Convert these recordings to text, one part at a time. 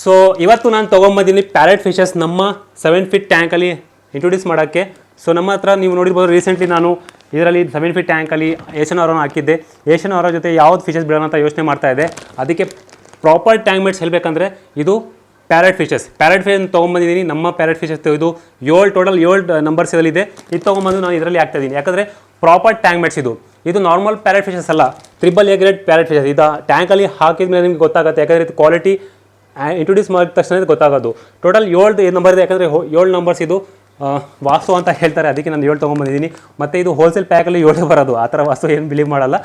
So ಇವತ್ತು ನಾನು ತೊಗೊಂಬಂದಿನಿ parrot fishes ನಮ್ಮ 7 ಫೀಟ್ ಟ್ಯಾಂಕಲ್ಲಿ ಇಂಟ್ರೊಡ್ಯೂಸ್ ಮಾಡೋಕ್ಕೆ. ಸೊ ನಮ್ಮ ಹತ್ರ ನೀವು ನೋಡಿರ್ಬೋದು, ರೀಸೆಂಟ್ಲಿ ನಾನು ಇದರಲ್ಲಿ 7 ಫೀಟ್ ಟ್ಯಾಂಕಲ್ಲಿ ಏಷ್ಯನ್ ಆರೋನ ಹಾಕಿದ್ದೆ. ಏಷ್ಯನ್ ಆರೋ ಜೊತೆ ಯಾವ್ದು ಫಿಶಸ್ ಬಿಡೋಣ ಅಂತ ಯೋಚನೆ ಮಾಡ್ತಾ ಇದೆ. ಅದಕ್ಕೆ ಪ್ರಾಪರ್ ಟ್ಯಾಂಕ್ ಮೇಟ್ಸ್ ಹೇಳಬೇಕಂದ್ರೆ ಇದು ಪ್ಯಾರೆಟ್ ಫಿಶಸ್ ತೊಗೊಂಬಂದಿದ್ದೀನಿ. ನಮ್ಮ ಪ್ಯಾರೆಟ್ ಫಿಶಸ್ ಇದು ಟೋಟಲ್ 7 ನಂಬರ್ಸ್ ಇದರಲ್ಲಿದೆ. ಇದು ತೊಗೊಂಬಂದು ನಾನು ಇದರಲ್ಲಿ ಹಾಕ್ತಾಯಿದ್ದೀನಿ, ಯಾಕಂದರೆ ಪ್ರಾಪರ್ ಟ್ಯಾಂಕ್ ಮೇಟ್ಸ್ ಇದು ನಾರ್ಮಲ್ ಪ್ಯಾರೆಟ್ ಫಿಶಸ್ ಅಲ್ಲ, AAA ಗ್ರೇಡ್ ಪ್ಯಾರೆಟ್ ಫಿಶಸ್. ಇದು ಟ್ಯಾಂಕಲ್ಲಿ ಹಾಕಿದ ಮೇಲೆ ನಿಮ್ಗೆ ಗೊತ್ತಾಗುತ್ತೆ, ಯಾಕಂದರೆ ಇದು ಕ್ವಾಲಿಟಿ ಇಂಟ್ರೊಡ್ಯೂಸ್ ಮಾಡಿದ ತಕ್ಷಣ ಗೊತ್ತಾಗೋದು. ಟೋಟಲ್ 7 ನಂಬರ್ ಇದೆ, ಯಾಕಂದರೆ 7 ನಂಬರ್ಸ್ ಇದು ವಾಸ್ತು ಅಂತ ಹೇಳ್ತಾರೆ, ಅದಕ್ಕೆ ನಾನು 7 ತೊಗೊಂಬಂದಿದ್ದೀನಿ. ಮತ್ತು ಇದು ಹೋಲ್ಸೇಲ್ ಪ್ಯಾಕಲ್ಲಿ 7 ಬರೋದು, ಆ ಥರ ವಾಸ್ತು ಏನು ಬಿಲೀವ್ ಮಾಡಲ್ಲ.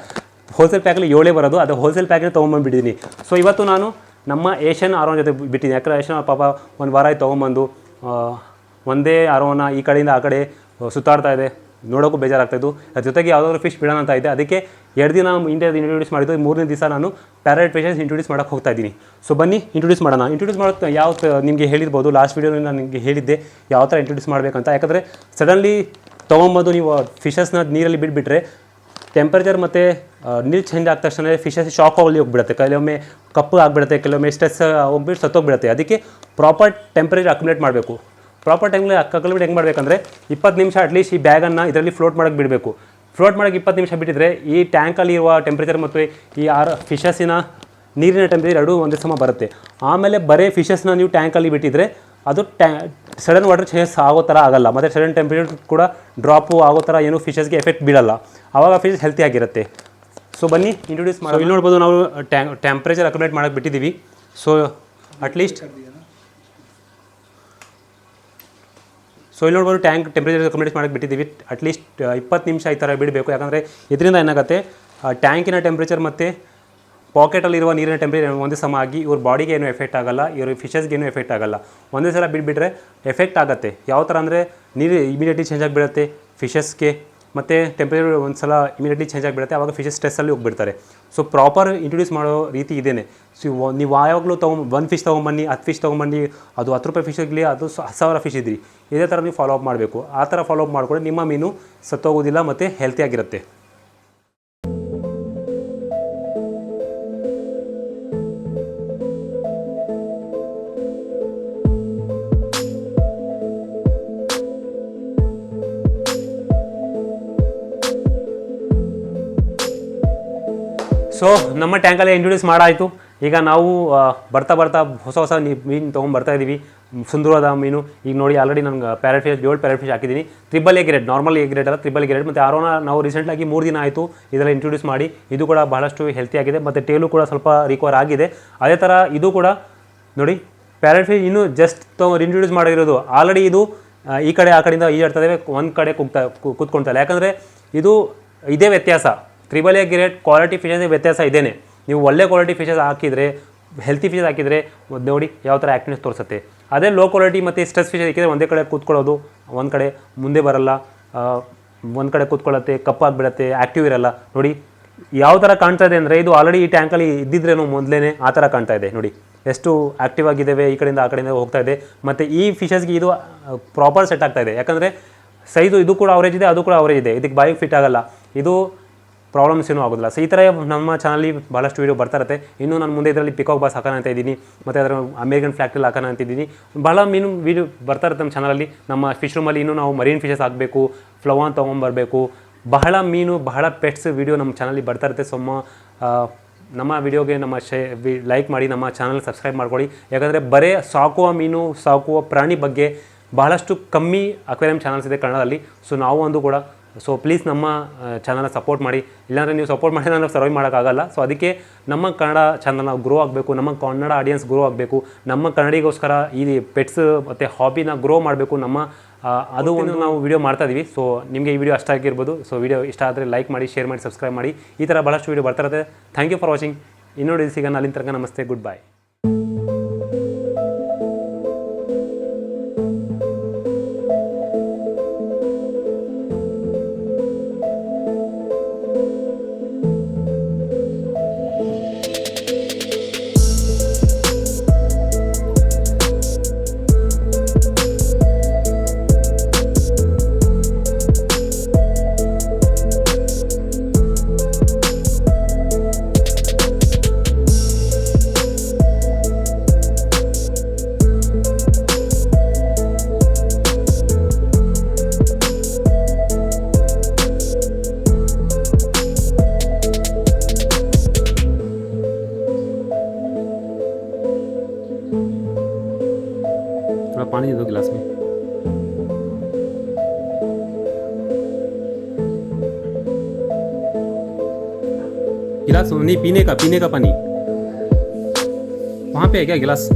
ಹೋಲ್ಸೇಲ್ ಪ್ಯಾಕಲ್ಲಿ 7 ಬರೋದು, ಅದು ಹೋಲ್ಸೇಲ್ ಪ್ಯಾಕಲ್ಲಿ ತೊಗೊಂಬಂದುಬಿಟ್ಟಿದ್ದೀನಿ. ಸೊ ಇವತ್ತು ನಾನು ನಮ್ಮ ಏಷ್ಯನ್ ಆರೋನ ಜೊತೆ ಬಿಟ್ಟಿದ್ದೀನಿ, ಯಾಕಂದರೆ ಏಷ್ಯನ್ ಪಾಪ ಒಂದು ವಾರ ಆಯ್ತು ತೊಗೊಂಬಂದು ಒಂದೇ ಆರೋನ ಈ ಕಡೆಯಿಂದ ಆ ಕಡೆ ಸುತ್ತಾಡ್ತಾ ಇದೆ, ನೋಡೋಕ್ಕೂ ಬೇಜಾರಾಗ್ತಾಯಿದ್ದು. ಅದ್ರ ಜೊತೆಗೆ ಯಾವುದಾದ್ರು ಫಿಶ್ ಬಿಡೋಣ ಅಂತ ಇದೆ. ಅದಕ್ಕೆ 2 ದಿನ ಇಂಡಿಯಾದ ಇಂಟ್ರೊಡ್ಯೂಸ್ ಮಾಡಿದ್ದು, 3ನೇ ದಿವಸ ನಾನು ಪ್ಯಾರೆಟ್ ಫಿಶಸ್ ಇಂಟ್ರೊಡ್ಯೂಸ್ ಮಾಡೋಕ್ಕೆ ಹೋಗ್ತಾ ಇದ್ದೀನಿ. ಸೊ ಬನ್ನಿ ಇಂಟ್ರೊಡ್ಯೂಸ್ ಮಾಡೋಣ. ಇಂಟ್ರೊಡ್ಯೂಸ್ ಮಾಡೋಕ್ಕೆ ನಿಮಗೆ ಹೇಳಿರ್ಬೋದು, ಲಾಸ್ಟ್ ವೀಡಿಯೋನಲ್ಲಿ ನಾನು ನಿಮಗೆ ಹೇಳಿದ್ದೆ ಯಾವ ಥರ ಇಂಟ್ರೊಡ್ಯೂಸ್ ಮಾಡಬೇಕಂತ. ಯಾಕಂದರೆ ಸಡನ್ಲಿ ತೊಗೊಂಬಂದು ನೀವು ಫಿಶಸ್ನ ನೀರಲ್ಲಿ ಬಿಟ್ಬಿಟ್ರೆ ಟೆಂಪರೇಚರ್ ಮತ್ತು ನೀರು ಚೇಂಜ್ ಆದ ತಕ್ಷಣ ಫಿಶಸ್ ಶಾಕ್ ಹೋಗಿಬಿಡುತ್ತೆ, ಕೆಲವೊಮ್ಮೆ ಕಪ್ಪು ಆಗಿಬಿಡುತ್ತೆ, ಕೆಲವೊಮ್ಮೆ ಸ್ಟ್ರೆಸ್ ಹೋಗ್ಬಿಟ್ಟು ಸತ್ತೋಗ್ಬಿಡುತ್ತೆ. ಅದಕ್ಕೆ ಪ್ರಾಪರ್ ಟೆಂಪರೇಚರ್ ಅಕ್ಯುಮುಲೇಟ್ ಮಾಡಬೇಕು. ಪ್ರಾಪರ್ ಟೈಮ್ಲಿ ಅಕ್ಯುಮುಲೇಟ್ ಹೆಂಗೆ ಮಾಡಬೇಕಂದ್ರೆ 20 ನಿಮಿಷ ಅಟ್ಲೀಸ್ಟ್ ಈ ಬ್ಯಾಗನ್ನು ಇದರಲ್ಲಿ ಫ್ಲೋಟ್ ಮಾಡೋಕ್ಕೆ ಬಿಡಬೇಕು. ಫ್ಲೋಟ್ ಮಾಡೋಕ್ಕೆ 20 ನಿಮಿಷ ಬಿಟ್ಟಿದ್ರೆ ಈ ಟ್ಯಾಂಕಲ್ಲಿ ಇರುವ ಟೆಂಪ್ರೇಚರ್ ಮತ್ತು ಈ ಫಿಶಸ್ಸಿನ ನೀರಿನ ಟೆಂಪ್ರೇಚರ್ ಎರಡೂ ಒಂದೇ ಸಮ ಬರುತ್ತೆ. ಆಮೇಲೆ ಬರೀ ಫಿಶಸ್ನ ನೀವು ಟ್ಯಾಂಕಲ್ಲಿ ಬಿಟ್ಟಿದ್ರೆ ಅದು ಸಡನ್ ವಾಟರ್ ಚೇಂಜಸ್ ಆಗೋ ಥರ ಆಗಲ್ಲ, ಮತ್ತು ಸಡನ್ ಟೆಂಪ್ರೇಚರ್ ಕೂಡ ಡ್ರಾಪು ಆಗೋ ಥರ ಏನು ಫಿಶಸ್ಗೆ ಎಫೆಕ್ಟ್ ಬೀಳಲ್ಲ, ಆವಾಗ ಫಿಶಸ್ ಹೆಲ್ತಿ ಆಗಿರುತ್ತೆ. ಸೊ ಬನ್ನಿ ಇಂಟ್ರೊಡ್ಯೂಸ್ ಮಾಡಿ. ಇಲ್ಲಿ ನೋಡ್ಬೋದು ನಾವು ಟೆಂಪ್ರೇಚರ್ ಅಕ್ಯುಮುಲೇಟ್ ಮಾಡೋಕ್ಕೆ ಬಿಟ್ಟಿದ್ದೀವಿ. ಸೊ ಇಲ್ಲಿ ನೋಡ್ಬೋದು ಟೆಂಪ್ರೇಚರ್ ಅಕ್ಯುಮುಲೇಟ್ ಮಾಡೋಕ್ಕೆ ಬಿಟ್ಟಿದ್ದೀವಿ. ಅಟ್ಲೀಸ್ಟ್ 20 ನಿಮಿಷ ಈ ಥರ ಬಿಡಬೇಕು, ಯಾಕಂದರೆ ಇದರಿಂದ ಏನಾಗುತ್ತೆ ಟ್ಯಾಂಕಿನ ಟೆಂಪ್ರೇಚರ್ ಮತ್ತು ಪಾಕೆಟಲ್ಲಿರುವ ನೀರಿನ ಟೆಂಪ್ರೇಚರ್ ಒಂದೇ ಸಮ ಆಗಿ ಇವ್ರ ಬಾಡಿಗೆ ಏನೂ ಎಫೆಕ್ಟ್ ಆಗೋಲ್ಲ, ಇವ್ರ ಫಿಶಸ್ಗೆ ಏನೂ ಎಫೆಕ್ಟ್ ಆಗೋಲ್ಲ. ಒಂದೇ ಸಲ ಬಿಟ್ಬಿಟ್ರೆ ಎಫೆಕ್ಟ್ ಆಗುತ್ತೆ. ಯಾವ ಥರ ಅಂದರೆ ನೀರು ಇಮಿಡಿಯೇಟ್ಲಿ ಚೇಂಜ್ ಆಗಿಬಿಡುತ್ತೆ ಫಿಶಸ್ಗೆ, ಮತ್ತು ಟೆಂಪ್ರೇಚರ್ ಒಂದು ಸಲ ಇಮಿಡಿಯೇಟ್ಲಿ ಚೇಂಜ್ ಆಗಿಬಿಡುತ್ತೆ, ಆವಾಗ ಫಿಶಸ್ ಸ್ಟ್ರೆಸ್ಸಲ್ಲಿ ಹೋಗ್ಬಿಡ್ತಾರೆ. ಸೊ ಪ್ರಾಪರ್ ಇಂಟ್ರೊಡ್ಯೂಸ್ ಮಾಡೋ ರೀತಿ ಇದೇನೆ. ಸೊ ನೀವು ಯಾವಾಗಲೂ ಒಂದು ಫಿಶ್ ತೊಗೊಂಬನ್ನಿ, 10 ಫಿಶ್ ತೊಗೊಂಬನ್ನಿ, ಅದು 10 ರೂಪಾಯಿ ಫಿಶ್ ಇರಲಿ, ಅದು 10,000 ಫಿಶ್ ಇದ್ರಿ, ಇದೇ ಥರ ನೀವು ಫಾಲೋ ಅಪ್ ಮಾಡಬೇಕು. ಆ ಥರ ಫಾಲೋ ಅಪ್ ಮಾಡಿಕೊಂಡ್ರೆ ನಿಮ್ಮ ಮೀನು ಸತ್ತೋಗೋದಿಲ್ಲ ಮತ್ತು ಹೆಲ್ತಿಯಾಗಿರುತ್ತೆ. ಸೊ ನಮ್ಮ ಟ್ಯಾಂಕಲ್ಲೇ ಇಂಟ್ರೊಡ್ಯೂಸ್ ಮಾಡಾಯಿತು. ಈಗ ನಾವು ಬರ್ತಾ ಹೊಸ ಮೀನು ತೊಗೊಂಡ್ಬರ್ತಾ ಇದ್ದೀವಿ, ಸುಂದರವಾದ ಮೀನು. ಈಗ ನೋಡಿ ಆಲ್ರೆಡಿ ನನಗೆ ಪ್ಯಾರೆಟ್ ಫಿಶ್ 7 ಪ್ಯಾರೆಟ್ ಫಿಶ್ ಹಾಕಿದ್ದೀನಿ. AAA ಗ್ರೇಡ್, ನಾರ್ಮಲ್ ಗ್ರೇಡ್ ಅಲ್ಲ, AAA ಗ್ರೇಡ್. ಮತ್ತು ಆರೋನ ನಾವು ರೀಸೆಂಟಾಗಿ 3 ದಿನ ಆಯಿತು ಇದರಲ್ಲಿ ಇಂಟ್ರೊಡ್ಯೂಸ್ ಮಾಡಿ. ಇದು ಕೂಡ ಬಹಳಷ್ಟು ಹೆಲ್ತಿ ಆಗಿದೆ, ಮತ್ತು ಟೇಲು ಕೂಡ ಸ್ವಲ್ಪ ರಿಕವರ್ ಆಗಿದೆ. ಅದೇ ಥರ ಇದು ಕೂಡ ನೋಡಿ ಪ್ಯಾರೆಟ್ ಫಿಶ್ ಇನ್ನೂ ಜಸ್ಟ್ ಇಂಟ್ರೊಡ್ಯೂಸ್ ಮಾಡಿರೋದು. ಆಲ್ರೆಡಿ ಇದು ಈ ಕಡೆ ಆ ಕಡೆಯಿಂದ ಈಜಾಡ್ತದೆ, ಒಂದು ಕಡೆ ಕೂತ್ಕೊಳ್ತಾರೆ. ಯಾಕಂದರೆ ಇದೇ ವ್ಯತ್ಯಾಸ, AAA ಗ್ರೇಡ್ ಕ್ವಾಲಿಟಿ ಫಿಶಸ್ ವ್ಯತ್ಯಾಸ ಇದೇನೆ. ನೀವು ಒಳ್ಳೆ ಕ್ವಾಲಿಟಿ ಫಿಶಸ್ ಹಾಕಿದರೆ, ಹೆಲ್ತಿ ಫಿಶಸ್ ಹಾಕಿದರೆ ನೋಡಿ ಯಾವ ಥರ ಆ್ಯಕ್ಟಿವ್ನೆಸ್ ತೋರಿಸುತ್ತೆ. ಅದೇ ಲೋ ಕ್ವಾಲಿಟಿ ಮತ್ತು ಸ್ಟ್ರೆಸ್ ಫಿಶಸ್ ಹಾಕಿದರೆ ಒಂದೇ ಕಡೆ ಕೂತ್ಕೊಳ್ಳೋದು, ಒಂದು ಕಡೆ ಮುಂದೆ ಬರಲ್ಲ, ಒಂದು ಕಡೆ ಕೂತ್ಕೊಳ್ಳುತ್ತೆ, ಕಪ್ಪಾಗಿಬಿಡುತ್ತೆ, ಆ್ಯಕ್ಟಿವ್ ಇರಲ್ಲ. ನೋಡಿ ಯಾವ ಥರ ಕಾಣ್ತಾ ಇದೆ ಅಂದರೆ ಇದು ಆಲ್ರೆಡಿ ಈ ಟ್ಯಾಂಕಲ್ಲಿ ಇದ್ದಿದ್ರೇನೋ ಮೊದಲೇ ಆ ಥರ ಕಾಣ್ತಾ ಇದೆ. ನೋಡಿ ಎಷ್ಟು ಆ್ಯಕ್ಟಿವ್ ಆಗಿದ್ದಾವೆ, ಈ ಕಡೆಯಿಂದ ಆ ಕಡೆಯಿಂದ ಹೋಗ್ತಾ ಇದೆ. ಮತ್ತು ಈ ಫಿಶಸ್ಗೆ ಇದು ಪ್ರಾಪರ್ ಸೆಟ್ ಆಗ್ತಾ ಇದೆ, ಯಾಕಂದರೆ ಸೈಜು ಇದು ಕೂಡ ಅವರೇಜ್ ಇದೆ, ಅದು ಕೂಡ ಅವರೇಜ್ ಇದೆ. ಇದಕ್ಕೆ ಬಾಯಿಗೆ ಫಿಟ್ ಆಗಲ್ಲ, ಇದು ಪ್ರಾಬ್ಲಮ್ಸ್ ಏನೂ ಆಗೋದಿಲ್ಲ. ಸೊ ಈ ಥರ ನಮ್ಮ ಚಾನಲ್ಲಿ ಭಾಳಷ್ಟು ವೀಡಿಯೋ ಬರ್ತಾ ಇರುತ್ತೆ. ಇನ್ನೂ ನಾನು ಮುಂದೆ ಇದರಲ್ಲಿ ಪಿಕಾಕ್ ಬಾಸ್ ಹಾಕೋಣ ಅಂತ ಇದ್ದೀನಿ, ಮತ್ತು ಅದರ ಅಮೇರಿಕನ್ ಫ್ಲ್ಯಾಕ್ಟಲ್ಲಿ ಹಾಕೋಣ ಅಂತಿದ್ದೀನಿ. ಭಾಳ ಮೀನು ವೀಡಿಯೋ ಬರ್ತಾ ಇರುತ್ತೆ ನಮ್ಮ ಚಾನಲಲ್ಲಿ. ನಮ್ಮ ಫಿಶ್ ರೂಮಲ್ಲಿ ಇನ್ನೂ ನಾವು ಮರೀನ್ ಫಿಶಸ್ ಹಾಕಬೇಕು, ಫ್ಲವಾನ್ ತೊಗೊಂಬರಬೇಕು, ಬಹಳ ಮೀನು, ಬಹಳ ಪೆಟ್ಸ್ ವೀಡಿಯೋ ನಮ್ಮ ಚಾನಲ್ಲಿ ಬರ್ತಾ ಇರುತ್ತೆ. ಸೊ ನಮ್ಮ ವೀಡಿಯೋಗೆ ಲೈಕ್ ಮಾಡಿ, ನಮ್ಮ ಚಾನಲ್ ಸಬ್ಸ್ಕ್ರೈಬ್ ಮಾಡ್ಕೊಳ್ಳಿ. ಯಾಕಂದರೆ ಬರೀ ಸಾಕುವ ಪ್ರಾಣಿ ಬಗ್ಗೆ ಬಹಳಷ್ಟು ಕಮ್ಮಿ ಅಕ್ವೇರಿಯಂ ಚಾನಲ್ಸ್ ಇದೆ ಕನ್ನಡದಲ್ಲಿ. ಸೊ ನಾವು ಒಂದು ಕೂಡ, ಸೊ ಪ್ಲೀಸ್ ನಮ್ಮ ಚಾನಲ್ನ ಸಪೋರ್ಟ್ ಮಾಡಿ. ಇಲ್ಲಾಂದರೆ ನೀವು ಸಪೋರ್ಟ್ ಮಾಡಿದ್ರೆ ನಾವು ಸರ್ವೈವ್ ಮಾಡೋಕ್ಕಾಗಲ್ಲ. ಸೊ ಅದಕ್ಕೆ ನಮ್ಮ ಕನ್ನಡ ಚಾನಲ್ನ ಗ್ರೋ ಆಗಬೇಕು, ನಮ್ಮ ಕನ್ನಡ ಆಡಿಯನ್ಸ್ ಗ್ರೋ ಆಗಬೇಕು, ನಮ್ಮ ಕನ್ನಡಿಗೋಸ್ಕರ ಈ ಪೆಟ್ಸ್ ಮತ್ತು ಹಾಬಿನ ಗ್ರೋ ಮಾಡಬೇಕು. ಅದು ಒಂದು ನಾವು ವೀಡಿಯೋ ಮಾಡ್ತಾಯಿದ್ದೀವಿ. ಸೊ ನಿಮಗೆ ಈ ವಿಡಿಯೋ ಅಷ್ಟ ಆಗಿರ್ಬೋದು. ಸೊ ವಿಡಿಯೋ ಇಷ್ಟ ಆದರೆ ಲೈಕ್ ಮಾಡಿ, ಶೇರ್ ಮಾಡಿ, ಸಬ್ಸ್ಕ್ರೈಬ್ ಮಾಡಿ. ಈ ಥರ ಭಾಳಷ್ಟು ವೀಡಿಯೋ ಬರ್ತಾ ಇರುತ್ತೆ. Thank you for watching. ಇನ್ನೊಂದು ಸಿಗೋಣ, ಅಲ್ಲಿನ ತನಕ ನಮಸ್ತೆ, ಗುಡ್ ಬೈ. पानी दे दो गिलास में। गिलास नहीं, पीने का पानी वहाँ पे है क्या गिलास?